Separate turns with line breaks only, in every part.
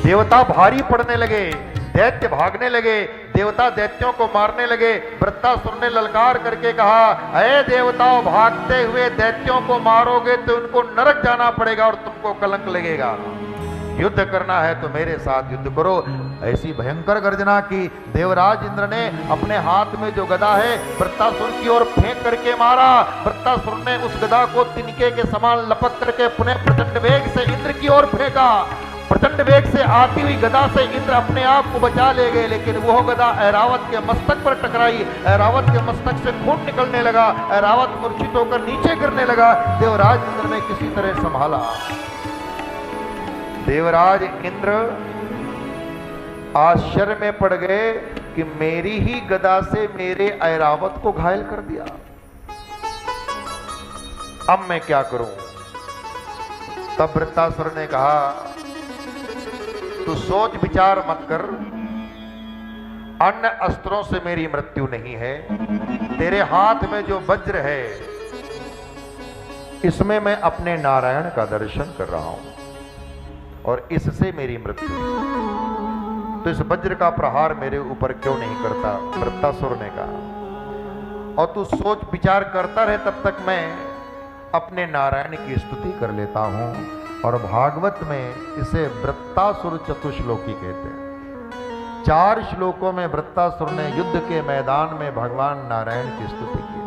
देवता भारी पड़ने लगे, दैत्य भागने लगे, देवता दैत्यों को मारने लगे। वृत्तासुर ने ललकार करके कहा, अरे देवताओं, भागते हुए दैत्यों को मारोगे तो उनको नरक जाना पड़ेगा और तुमको कलंक लगेगा। युद्ध करना है तो मेरे साथ युद्ध करो। ऐसी भयंकर गर्जना की। देवराज इंद्र ने अपने हाथ में जो गदा है वृत्तासुर की ओर फेंक करके मारा। वृत्तासुर ने उस गदा को तिनके के समान लपक करके पुनः प्रचंड वेग से इंद्र की ओर फेंका। प्रचंड वेग से आती हुई गदा से इंद्र अपने आप को बचा ले गए, लेकिन वह गदा ऐरावत के मस्तक पर टकराई। ऐरावत के मस्तक से खून निकलने लगा। ऐरावत मूर्छित होकर नीचे गिरने लगा। देवराज इंद्र ने किसी तरह संभाला। देवराज इंद्र आश्चर्य में पड़ गए कि मेरी ही गदा से मेरे ऐरावत को घायल कर दिया, अब मैं क्या करूं। तब वृत्तासुर ने कहा, तू सोच विचार मत कर, अन्य अस्त्रों से मेरी मृत्यु नहीं है। तेरे हाथ में जो वज्र है इसमें मैं अपने नारायण का दर्शन कर रहा हूं और इससे मेरी मृत्यु। तो इस वज्र का प्रहार मेरे ऊपर क्यों नहीं करता, वृत्तासुर ने कहा। और तू सोच विचार करता रहे, तब तक मैं अपने नारायण की स्तुति कर लेता हूं। और भागवत में इसे वृत्तासुर चतुश्लोकी कहते हैं। 4 श्लोकों में वृत्तासुर ने युद्ध के मैदान में भगवान नारायण की स्तुति की।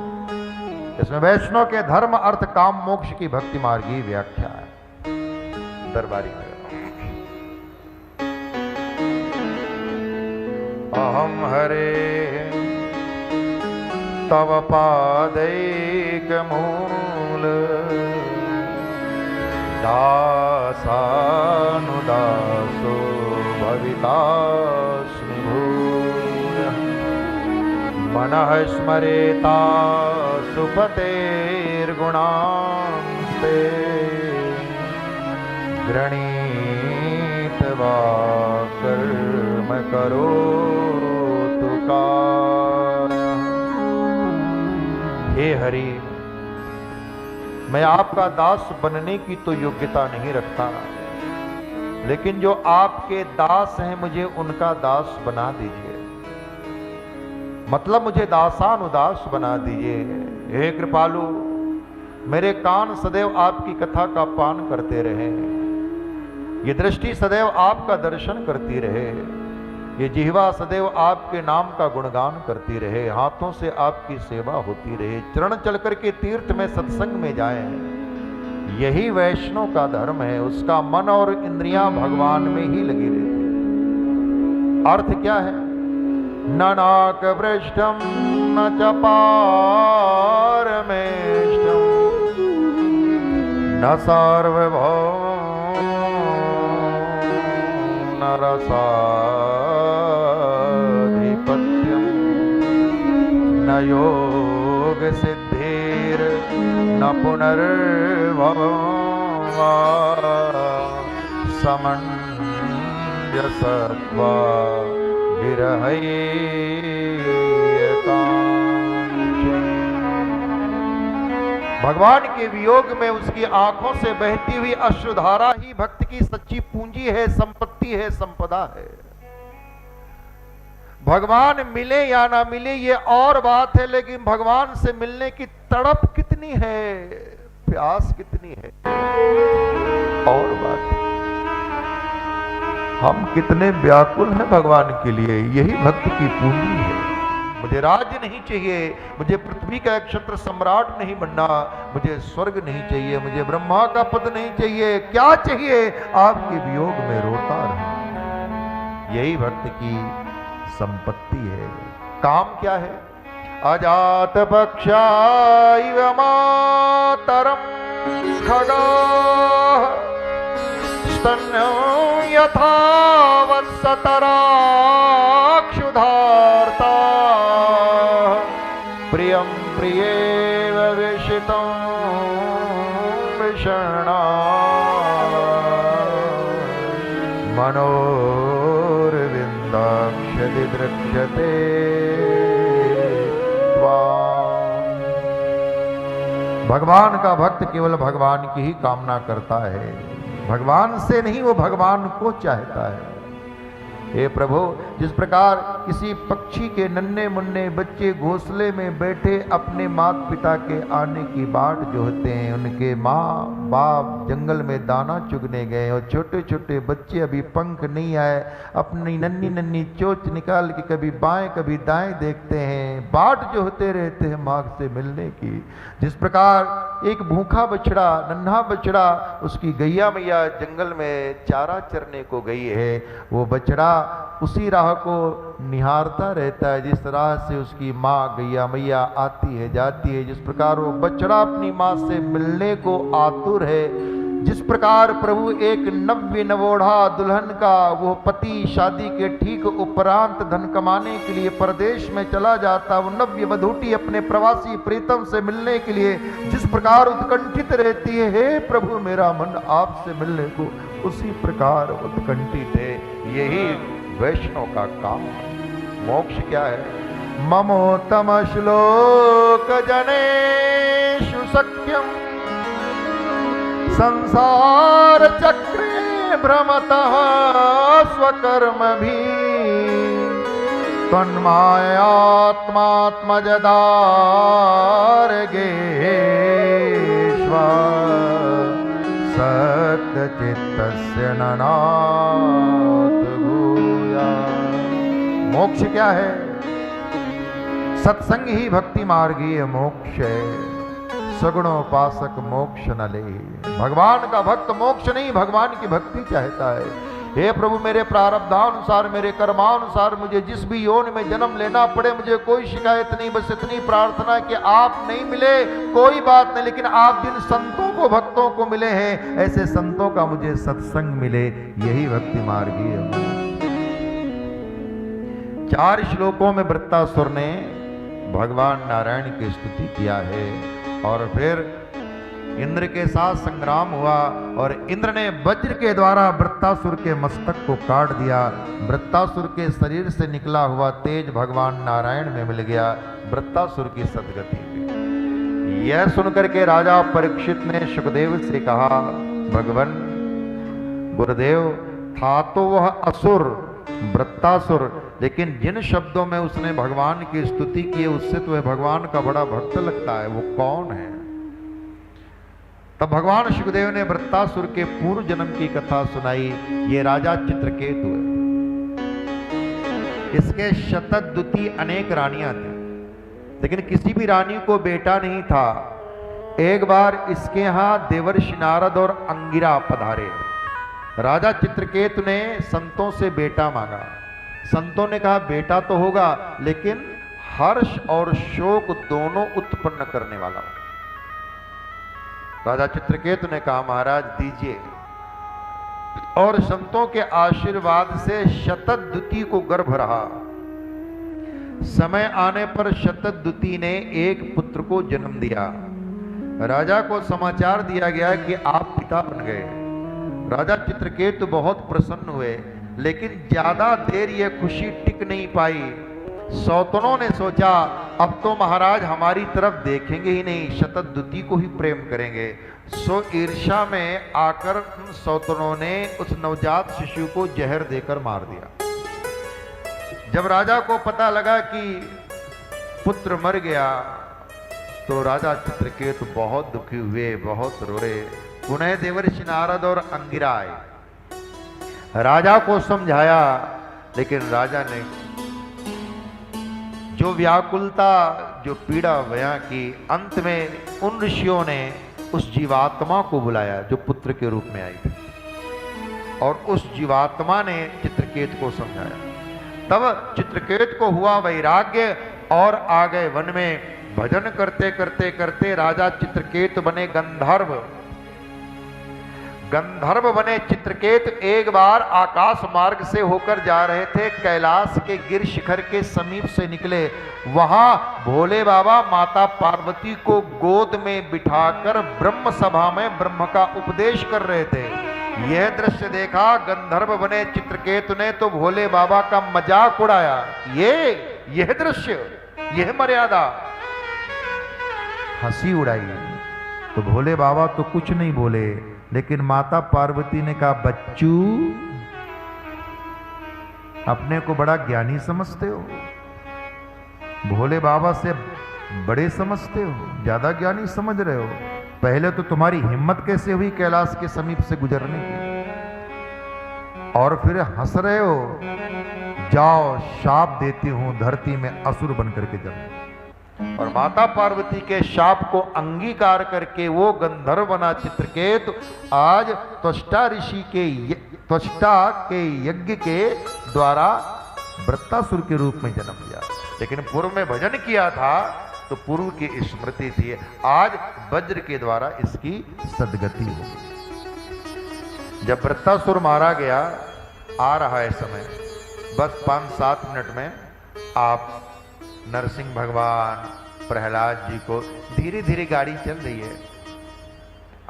इसमें वैष्णव के धर्म, अर्थ, काम, मोक्ष की भक्ति मार्गी व्याख्या है। दरबारी में अहम हरे तव पादैक मूल दासानुदासो भवितास्मि भूयः मनः स्मरेता सुपतेर्गुणांस्ते गृणीत वा कर्म करोतु कायः। हे हरि, मैं आपका दास बनने की तो योग्यता नहीं रखता, लेकिन जो आपके दास हैं मुझे उनका दास बना दीजिए। मतलब मुझे दासानुदास बना दीजिए। हे कृपालु, मेरे कान सदैव आपकी कथा का पान करते रहे, ये दृष्टि सदैव आपका दर्शन करती रहे, ये जिह्वा सदैव आपके नाम का गुणगान करती रहे, हाथों से आपकी सेवा होती रहे, चरण चल करके तीर्थ में सत्संग में जाएं। यही वैष्णव का धर्म है। उसका मन और इंद्रियां भगवान में ही लगी रहती। अर्थ क्या है? न नाक पृष्ठम न च पारमेष्टम न सार्वभौम न रसा न योग सिद्धिर न पुनर्भव समंजसत्वा विरहये भगवान के वियोग में उसकी आंखों से बहती हुई अश्रुधारा ही भक्त की सच्ची पूंजी है, संपत्ति है, संपदा है। भगवान मिले या ना मिले ये और बात है, लेकिन भगवान से मिलने की तड़प कितनी है, प्यास कितनी है, और बात है। हम कितने व्याकुल हैं भगवान के लिए, यही भक्त की पूंजी है। मुझे राज्य नहीं चाहिए, मुझे पृथ्वी का एक क्षत्र सम्राट नहीं बनना, मुझे स्वर्ग नहीं चाहिए, मुझे ब्रह्मा का पद नहीं चाहिए, क्या चाहिए? आपके वियोग में रोता रहूं, यही भक्त की संपत्ति है। काम क्या है? अजात पक्षा इव मातरम खगाः स्तन्यो यथा वत्सतरा क्षुधार्ता प्रियं प्रियेव विषितं विषणा मनोर्विन्दाक्षति दृक्ष्यते भगवान का भक्त केवल भगवान की ही कामना करता है। भगवान से नहीं, वो भगवान को चाहता है। हे प्रभु, जिस प्रकार किसी पक्षी के नन्हे मुन्ने बच्चे घोंसले में बैठे अपने माता पिता के आने की बाट जोहते हैं, उनके माँ बाप जंगल में दाना चुगने गए और छोटे छोटे बच्चे अभी पंख नहीं आए, अपनी नन्ही नन्ही चोंच निकाल के कभी बाएं कभी दाएं देखते हैं, बाट जोहते रहते हैं माँ से मिलने की। जिस प्रकार एक भूखा बछड़ा, नन्हा बछड़ा, उसकी गैया मैया जंगल में चारा चरने को गई है, वो बछड़ा उसी राह को निहारता रहता है जिस राह से उसकी माँ गैया मैया आती है जाती है। जिस प्रकार वो बछड़ा अपनी माँ से मिलने को आतुर है, जिस प्रकार प्रभु एक नव्य नवोढ़ा दुल्हन का वो पति शादी के ठीक उपरांत धन कमाने के लिए परदेश में चला जाता, वो नव्य वधूटी अपने प्रवासी प्रीतम से मिलने के लिए जिस प्रकार उत्कंठित रहती है, हे प्रभु मेरा मन आपसे मिलने को उसी प्रकार उत्कंठित है। यही वैष्णव का काम। मोक्ष क्या है? ममोत्तम श्लोक जनेषु सख्यम संसार चक्रे भ्रमतः स्वकर्म भी तन्मायात्मात्मजदार्गेष्व सत्यचित्तस्य ननात् भूयात्। मोक्ष क्या है? सत्संग ही भक्ति मार्गीय मोक्ष है। सगुणोपासक मोक्ष न ले। भगवान का भक्त मोक्ष नहीं, भगवान की भक्ति चाहता है। हे प्रभु, मेरे प्रारब्धानुसार, मेरे कर्मानुसार मुझे जिस भी योनि में जन्म लेना पड़े, मुझे कोई शिकायत नहीं, बस इतनी प्रार्थना कि आप नहीं मिले कोई बात नहीं, लेकिन आप जिन संतों को भक्तों को मिले हैं, ऐसे संतों का मुझे सत्संग मिले। यही भक्ति मार्गी है। 4 श्लोकों में वृत्तासुर ने भगवान नारायण की स्तुति किया है और फिर इंद्र के साथ संग्राम हुआ और इंद्र ने वज्र के द्वारा वृत्तासुर के मस्तक को काट दिया। वृत्तासुर के शरीर से निकला हुआ तेज भगवान नारायण में मिल गया। वृत्तासुर की सदगति हुई। यह सुनकर के राजा परीक्षित ने सुखदेव से कहा, भगवान गुरुदेव, था तो वह असुर वृत्तासुर, लेकिन जिन शब्दों में उसने भगवान की स्तुति की उससे तो वह भगवान का बड़ा भक्त लगता है। वो कौन है? तब भगवान सुखदेव ने वृत्तासुर के पूर्व जन्म की कथा सुनाई। ये राजा चित्रकेतु है। इसके शतद्युति अनेक रानियां थी, लेकिन किसी भी रानी को बेटा नहीं था। एक बार इसके यहां देवर्षि नारद और अंगिरा पधारे। राजा चित्रकेतु ने संतों से बेटा मांगा। संतों ने कहा बेटा तो होगा, लेकिन हर्ष और शोक दोनों उत्पन्न करने वाला। राजा चित्रकेतु ने कहा महाराज दीजिए, और संतों के आशीर्वाद से शतद्युति को गर्भ रहा। समय आने पर शतद्युति ने एक पुत्र को जन्म दिया। राजा को समाचार दिया गया कि आप पिता बन गए। राजा चित्रकेतु बहुत प्रसन्न हुए, लेकिन ज्यादा देर यह खुशी टिक नहीं पाई। सौतनों ने सोचा अब तो महाराज हमारी तरफ देखेंगे ही नहीं, शतद्युति को ही प्रेम करेंगे। सो ईर्ष्या में आकर उन सौतनों ने उस नवजात शिशु को जहर देकर मार दिया। जब राजा को पता लगा कि पुत्र मर गया तो राजा चित्रकेतु बहुत दुखी हुए, बहुत रोए। पुनः देवर्षि नारद और अंगिरा आए, राजा को समझाया, लेकिन राजा ने जो व्याकुलता, जो पीड़ा बयां की, अंत में उन ऋषियों ने उस जीवात्मा को बुलाया जो पुत्र के रूप में आई थी, और उस जीवात्मा ने चित्रकेतु को समझाया। तब चित्रकेतु को हुआ वैराग्य और आ गए वन में। भजन करते करते करते राजा चित्रकेतु बने गंधर्व। गंधर्व बने चित्रकेतु एक बार आकाश मार्ग से होकर जा रहे थे, कैलाश के गिर शिखर के समीप से निकले। वहां भोले बाबा माता पार्वती को गोद में बिठाकर ब्रह्म सभा में ब्रह्म का उपदेश कर रहे थे। यह दृश्य देखा गंधर्व बने चित्रकेतु ने तो भोले बाबा का मजाक उड़ाया। यह दृश्य, यह मर्यादा, हंसी उड़ाई। तो भोले बाबा तो कुछ नहीं बोले, लेकिन माता पार्वती ने कहा, बच्चू अपने को बड़ा ज्ञानी समझते हो, भोले बाबा से बड़े समझते हो, ज्यादा ज्ञानी समझ रहे हो। पहले तो तुम्हारी हिम्मत कैसे हुई कैलाश के समीप से गुजरने की, और फिर हंस रहे हो। जाओ, शाप देती हूं, धरती में असुर बन करके जन्म। और माता पार्वती के शाप को अंगीकार करके वो गंधर्व बना चित्रकेतु, आज त्वष्टा ऋषि के त्वष्टा के यज्ञ के द्वारा वृत्तासुर के रूप में जन्म लिया। लेकिन पूर्व में भजन किया था तो पूर्व की स्मृति थी, आज वज्र के द्वारा इसकी सदगति हो गई। जब वृत्तासुर मारा गया, आ रहा है समय, बस 5-7 मिनट में आप नरसिंह भगवान, प्रहलाद जी को, धीरे धीरे गाड़ी चल रही है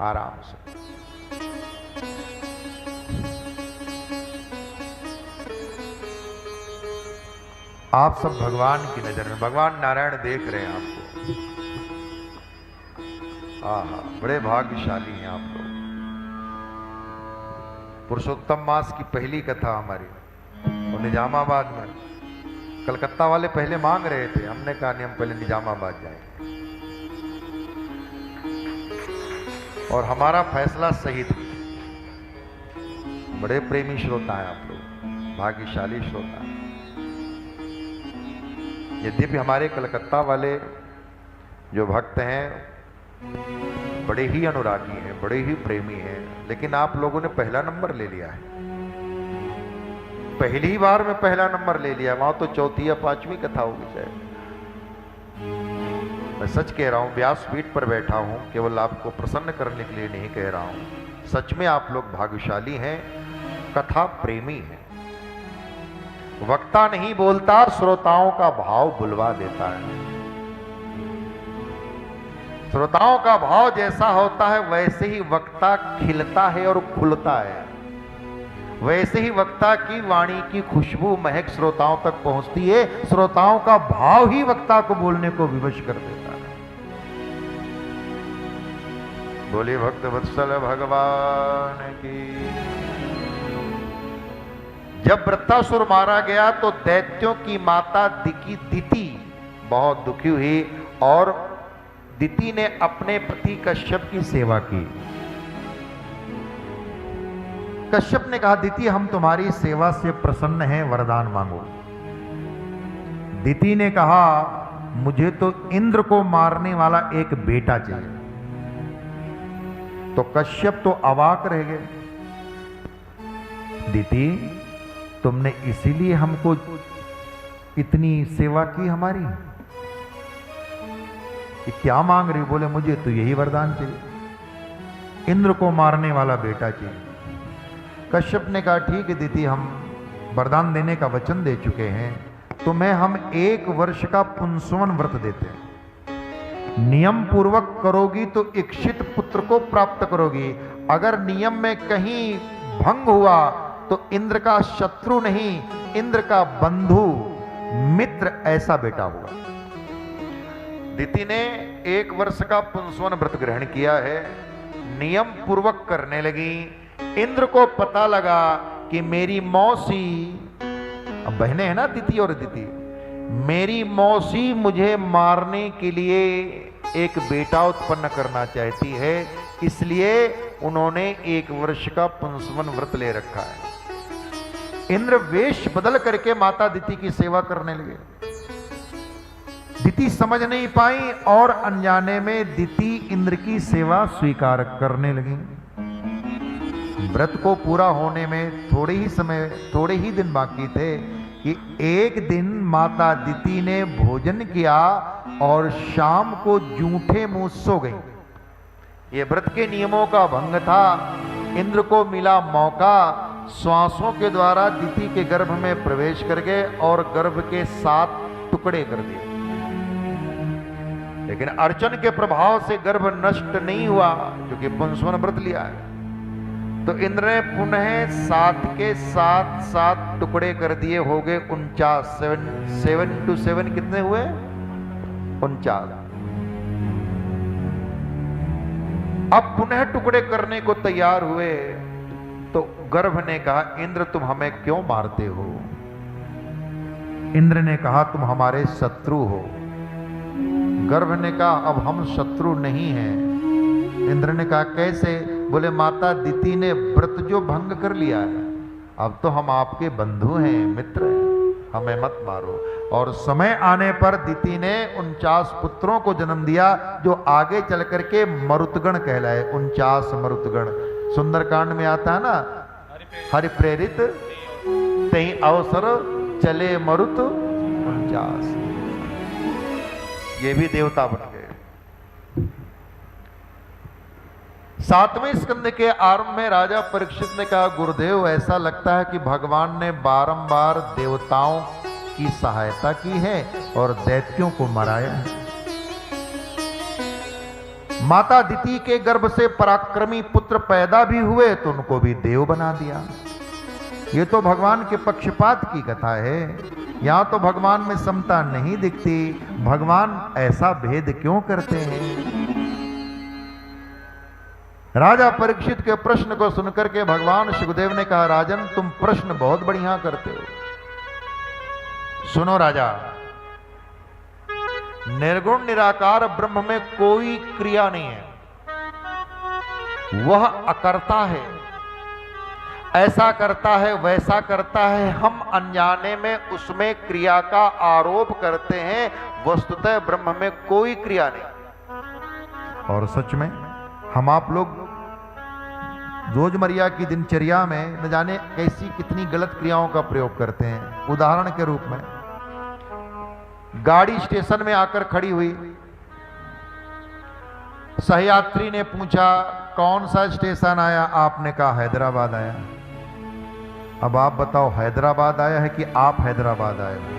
आराम से। आप सब भगवान की नजर में, भगवान नारायण देख रहे हैं आपको। आहा, बड़े भाग्यशाली हैं आप लोग। पुरुषोत्तम मास की पहली कथा हमारी, और निजामाबाद में कलकत्ता वाले पहले मांग रहे थे, हमने कहा नहीं, हम पहले निजामाबाद जाएंगे, और हमारा फैसला सही था। बड़े प्रेमी श्रोता हैं आप लोग, भाग्यशाली श्रोता हैं। यद्यपि हमारे कलकत्ता वाले जो भक्त हैं बड़े ही अनुरागी हैं, बड़े ही प्रेमी हैं, लेकिन आप लोगों ने पहला नंबर ले लिया है। पहली बार में पहला नंबर ले लिया, वहां तो चौथी या 5वीं कथा होगी शायद। मैं सच कह रहा हूं, व्यासपीठ पर बैठा हूं, केवल आपको प्रसन्न करने के लिए नहीं कह रहा हूं। सच में आप लोग भाग्यशाली हैं, कथा प्रेमी हैं। वक्ता नहीं बोलता, श्रोताओं का भाव बुलवा देता है। श्रोताओं का भाव जैसा होता है वैसे ही वक्ता खिलता है और खुलता है। वैसे ही वक्ता की वाणी की खुशबू महक श्रोताओं तक पहुंचती है। श्रोताओं का भाव ही वक्ता को बोलने को विवश कर देता है। बोले भक्त वत्सल भगवान की। जब वृत्तासुर मारा गया तो दैत्यों की माता दिति बहुत दुखी हुई, और दिति ने अपने पति कश्यप की सेवा की। कश्यप ने कहा, दिति हम तुम्हारी सेवा से प्रसन्न हैं, वरदान मांगो। दिति ने कहा, मुझे तो इंद्र को मारने वाला एक बेटा चाहिए। तो कश्यप तो अवाक रह गए। दिति, तुमने इसीलिए हमको इतनी सेवा की हमारी, कि क्या मांग रही? बोले, मुझे तो यही वरदान चाहिए, इंद्र को मारने वाला बेटा चाहिए। कश्यप ने कहा, ठीक है दिति, हम वरदान देने का वचन दे चुके हैं, तुम्हें हम 1 वर्ष का पुंसवन व्रत देते हैं। नियम पूर्वक करोगी तो इच्छित पुत्र को प्राप्त करोगी। अगर नियम में कहीं भंग हुआ तो इंद्र का शत्रु नहीं, इंद्र का बंधु मित्र ऐसा बेटा हुआ। दिति ने 1 वर्ष का पुंसवन व्रत ग्रहण किया है, नियम पूर्वक करने लगी। इंद्र को पता लगा कि मेरी मौसी, अब बहनें हैं ना दिति और दिति, मेरी मौसी मुझे मारने के लिए एक बेटा उत्पन्न करना चाहती है, इसलिए उन्होंने 1 वर्ष का पुंसवन व्रत ले रखा है। इंद्र वेश बदल करके माता दिति की सेवा करने लगे। दिति समझ नहीं पाई और अनजाने में दिति इंद्र की सेवा स्वीकार करने लगी। व्रत को पूरा होने में थोड़े ही दिन बाकी थे कि एक दिन माता दिति ने भोजन किया और शाम को जूठे मुंह सो गई। ये व्रत के नियमों का भंग था। इंद्र को मिला मौका, श्वासों के द्वारा दिति के गर्भ में प्रवेश कर गए और गर्भ के 7 टुकड़े कर दिए। लेकिन अर्चन के प्रभाव से गर्भ नष्ट नहीं हुआ, क्योंकि पुंसवन व्रत लिया है। तो इंद्र ने पुनः 7 के 7 टुकड़े कर दिए, हो गए 49। 7 to 7 कितने हुए? 49। अब पुनः टुकड़े करने को तैयार हुए तो गर्भ ने कहा, इंद्र तुम हमें क्यों मारते हो? इंद्र ने कहा, तुम हमारे शत्रु हो। गर्भ ने कहा, अब हम शत्रु नहीं हैं। इंद्र ने कहा, कैसे? बोले, माता दिति ने व्रत जो भंग कर लिया है, अब तो हम आपके बंधु हैं, मित्र हैं, हमें मत मारो। और समय आने पर दिति ने 49 पुत्रों को जन्म दिया, जो आगे चल करके मरुतगण कहलाए। 49 मरुतगण सुंदरकांड में आता है ना, हरि प्रेरित तहीं अवसर चले मरुत 49, ये भी देवता बन गए। 7वें स्कंद के आरंभ में राजा परीक्षित ने कहा, गुरुदेव ऐसा लगता है कि भगवान ने बारंबार देवताओं की सहायता की है और दैत्यों को मराया है। माता दिति के गर्भ से पराक्रमी पुत्र पैदा भी हुए तो उनको भी देव बना दिया। ये तो भगवान के पक्षपात की कथा है। यहां तो भगवान में समता नहीं दिखती। भगवान ऐसा भेद क्यों करते हैं? राजा परीक्षित के प्रश्न को सुनकर के भगवान सुखदेव ने कहा, राजन तुम प्रश्न बहुत बढ़िया करते हो। सुनो राजा, निर्गुण निराकार ब्रह्म में कोई क्रिया नहीं है, वह अकर्ता है। ऐसा करता है, वैसा करता है, हम अनजाने में उसमें क्रिया का आरोप करते हैं। वस्तुतः ब्रह्म में कोई क्रिया नहीं। और सच में हम आप लोग रोजमर्रा की दिनचर्या में न जाने कैसी कितनी गलत क्रियाओं का प्रयोग करते हैं। उदाहरण के रूप में, गाड़ी स्टेशन में आकर खड़ी हुई, सहयात्री ने पूछा कौन सा स्टेशन आया? आपने कहा हैदराबाद आया। अब आप बताओ, हैदराबाद आया है कि आप हैदराबाद आए हो?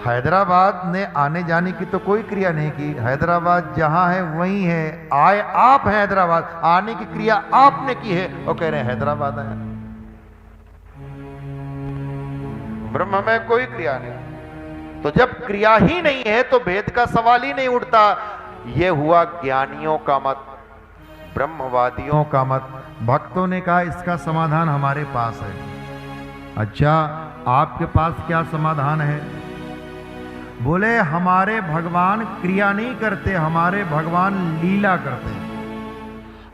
हैदराबाद ने आने जाने की तो कोई क्रिया नहीं की। हैदराबाद जहां है वहीं है। आए आप हैदराबाद, आने की क्रिया आपने की है और कह रहे हैं हैदराबाद आया। ब्रह्म में कोई क्रिया नहीं। तो जब क्रिया ही नहीं है तो भेद का सवाल ही नहीं उठता। यह हुआ ज्ञानियों का मत, ब्रह्मवादियों का मत। भक्तों ने कहा इसका समाधान हमारे पास है। अच्छा, आपके पास क्या समाधान है? बोले हमारे भगवान क्रिया नहीं करते, हमारे भगवान लीला करते हैं।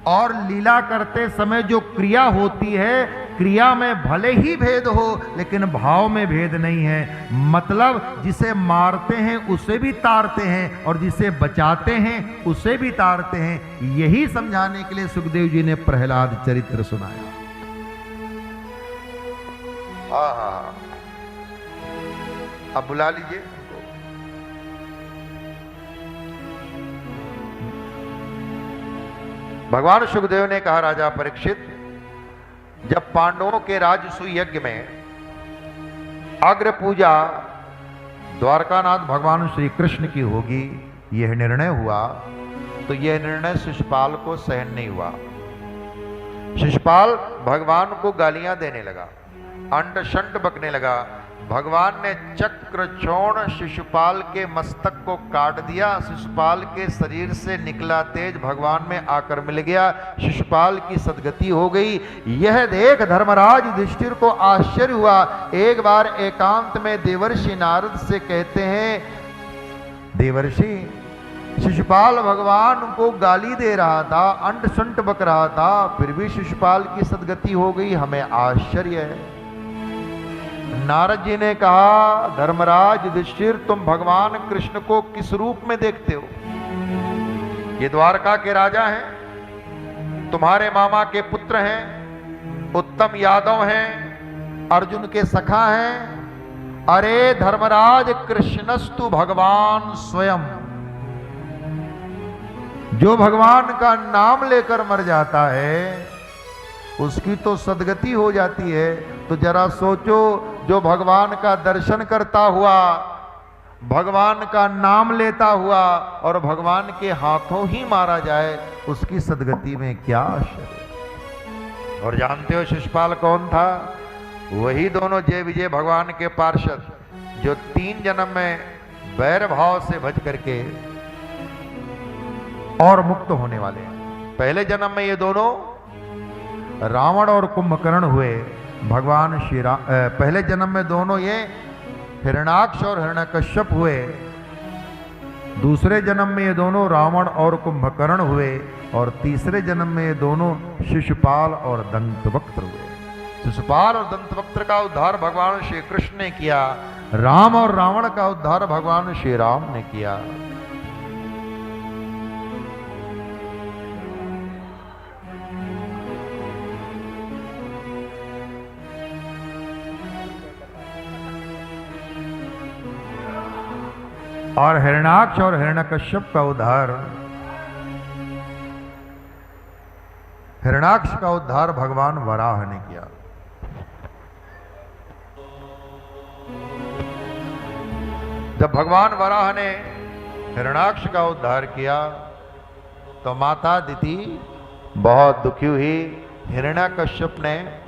और लीला करते समय जो क्रिया होती है, क्रिया में भले ही भेद हो लेकिन भाव में भेद नहीं है। मतलब जिसे मारते हैं उसे भी तारते हैं और जिसे बचाते हैं उसे भी तारते हैं। यही समझाने के लिए सुखदेव जी ने प्रहलाद चरित्र सुनाया। अब बुला लीजिए। भगवान सुखदेव ने कहा, राजा परीक्षित, जब पांडवों के राजसूय यज्ञ में अग्र पूजा द्वारकानाथ भगवान श्री कृष्ण की होगी, यह निर्णय हुआ, तो यह निर्णय शिशुपाल को सहन नहीं हुआ। शिशुपाल भगवान को गालियां देने लगा, अंड शंड बकने लगा। भगवान ने चक्र चौड़ शिशुपाल के मस्तक को काट दिया। शिशुपाल के शरीर से निकला तेज भगवान में आकर मिल गया। शिशुपाल की सदगति हो गई। यह देख धर्मराज युधिष्ठिर को आश्चर्य हुआ। एक बार एकांत में देवर्षि नारद से कहते हैं, देवर्षि, शिशुपाल भगवान को गाली दे रहा था, अंड शंड बक रहा था, फिर भी शिशुपाल की सदगति हो गई, हमें आश्चर्य है। नारद जी ने कहा, धर्मराज युधिष्ठिर, तुम भगवान कृष्ण को किस रूप में देखते हो? ये द्वारका के राजा हैं, तुम्हारे मामा के पुत्र हैं, उत्तम यादव हैं, अर्जुन के सखा हैं। अरे धर्मराज, कृष्णस्तु भगवान स्वयं। जो भगवान का नाम लेकर मर जाता है उसकी तो सदगति हो जाती है। तो जरा सोचो, जो भगवान का दर्शन करता हुआ, भगवान का नाम लेता हुआ और भगवान के हाथों ही मारा जाए, उसकी सदगति में क्या आश्चर्य। और जानते हो शिशुपाल कौन था? वही दोनों जय विजय भगवान के पार्षद जो 3 जन्म में बैर भाव से भज करके और मुक्त होने वाले हैं। पहले जन्म में ये दोनों रावण और कुंभकर्ण हुए। भगवान श्री राम पहले जन्म में दोनों ये हिरण्याक्ष और हिरण्यकश्यप हुए। दूसरे जन्म में ये दोनों रावण और कुंभकर्ण हुए और तीसरे जन्म में ये दोनों शिशुपाल और दंतवक्त्र हुए। शिशुपाल और दंतवक्त्र का उद्धार भगवान श्री कृष्ण ने किया। राम और रावण का उद्धार भगवान श्री राम ने किया। और हिरण्याक्ष और हिरण्यकश्यप का उद्धार भगवान वराह ने किया। जब भगवान वराह ने हिरण्याक्ष का उद्धार किया तो माता दिति बहुत दुखी हुई। हिरण्यकश्यप ने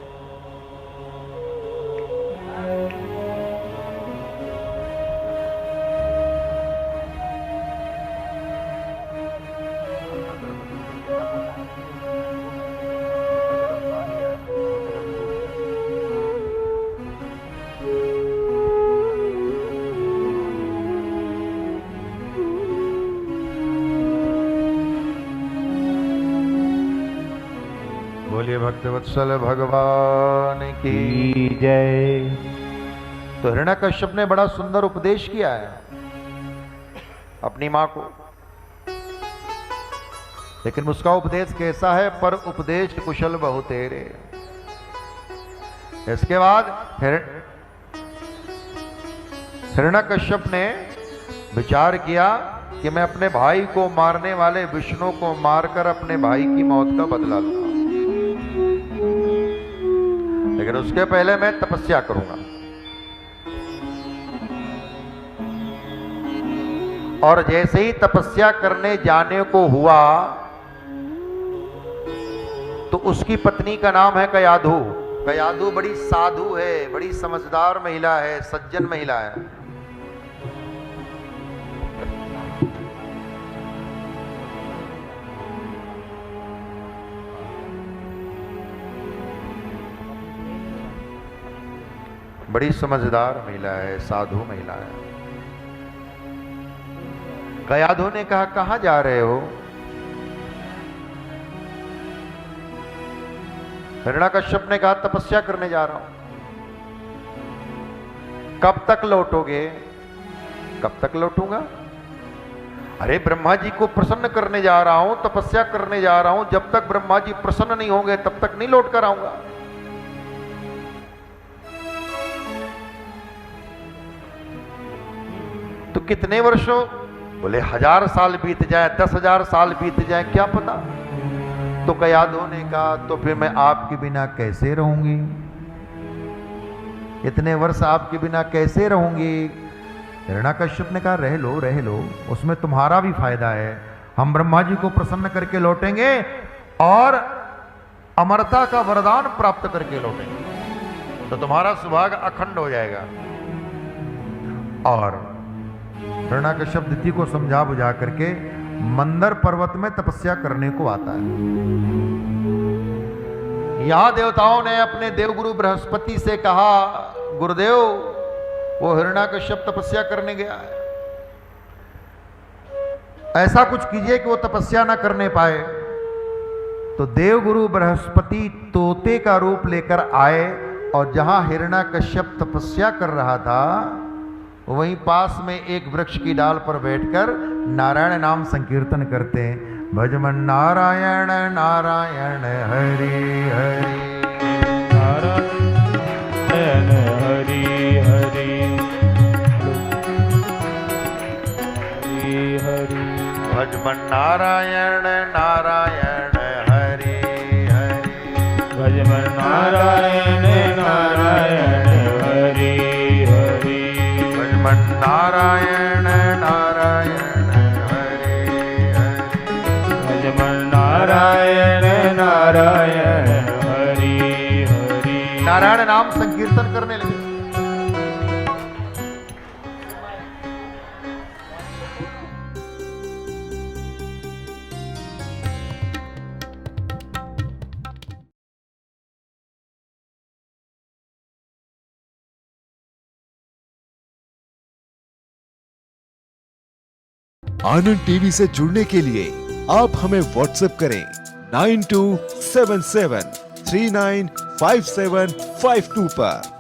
बोलिए भक्तवत्सल भगवान की जय। तो हिरण्यकश्यप ने बड़ा सुंदर उपदेश किया है अपनी मां को, लेकिन उसका उपदेश कैसा है? पर उपदेश कुशल बहु तेरे। इसके बाद हिरण्यकश्यप ने विचार किया कि मैं अपने भाई को मारने वाले विष्णु को मारकर अपने भाई की मौत का बदला लूंगा, लेकिन उसके पहले मैं तपस्या करूंगा। और जैसे ही तपस्या करने जाने को हुआ तो उसकी पत्नी का नाम है कयाधु। कयाधु बड़ी साधु है, बड़ी समझदार महिला है, सज्जन महिला है। बड़ी समझदार महिला है, साधु महिला है। कयाधु ने कहा, कहां जा रहे हो? हिरण्यकश्यप ने कहा, तपस्या करने जा रहा हूं। कब तक लौटोगे? कब तक लौटूंगा? अरे ब्रह्मा जी को प्रसन्न करने जा रहा हूं, तपस्या करने जा रहा हूं। जब तक ब्रह्मा जी प्रसन्न नहीं होंगे तब तक नहीं लौट कर आऊंगा। तो कितने वर्षों? बोले 1000 साल बीत जाए, 10,000 साल बीत जाए, क्या पता। तो कयाधु ने कहा, तो फिर मैं आपके बिना कैसे रहूंगी? इतने वर्ष आपके बिना कैसे रहूंगी? हिरण्यकश्यप ने कहा, रह लो रह लो, उसमें तुम्हारा भी फायदा है। हम ब्रह्मा जी को प्रसन्न करके लौटेंगे और अमरता का वरदान प्राप्त करके लौटेंगे, तो तुम्हारा सुभाग अखंड हो जाएगा। और हिरण्यकश्यप दिति को समझा बुझा करके मंदर पर्वत में तपस्या करने को आता है। यहां देवताओं ने अपने देवगुरु बृहस्पति से कहा, गुरुदेव वो हिरण्यकश्यप तपस्या करने गया है, ऐसा कुछ कीजिए कि वो तपस्या ना करने पाए। तो देवगुरु बृहस्पति तोते का रूप लेकर आए और जहां हिरण्यकश्यप तपस्या कर रहा था वहीं पास में एक वृक्ष की डाल पर बैठकर नारायण नाम संकीर्तन करते हैं। भजमन नारायण नारायण हरि हरि, नारायण हरि हरि हरि, भजमन नारायण नारायण हरि हरि, भजमन नारायण नारायण हरि हरि, नारायण नारायण हरे हरे, भजमन नारायण नारायण हरि हरि। नारायण नाम संकीर्तन करने लगे।
आनंद टीवी से जुड़ने के लिए आप हमें व्हाट्सएप करें 9277395752 पर।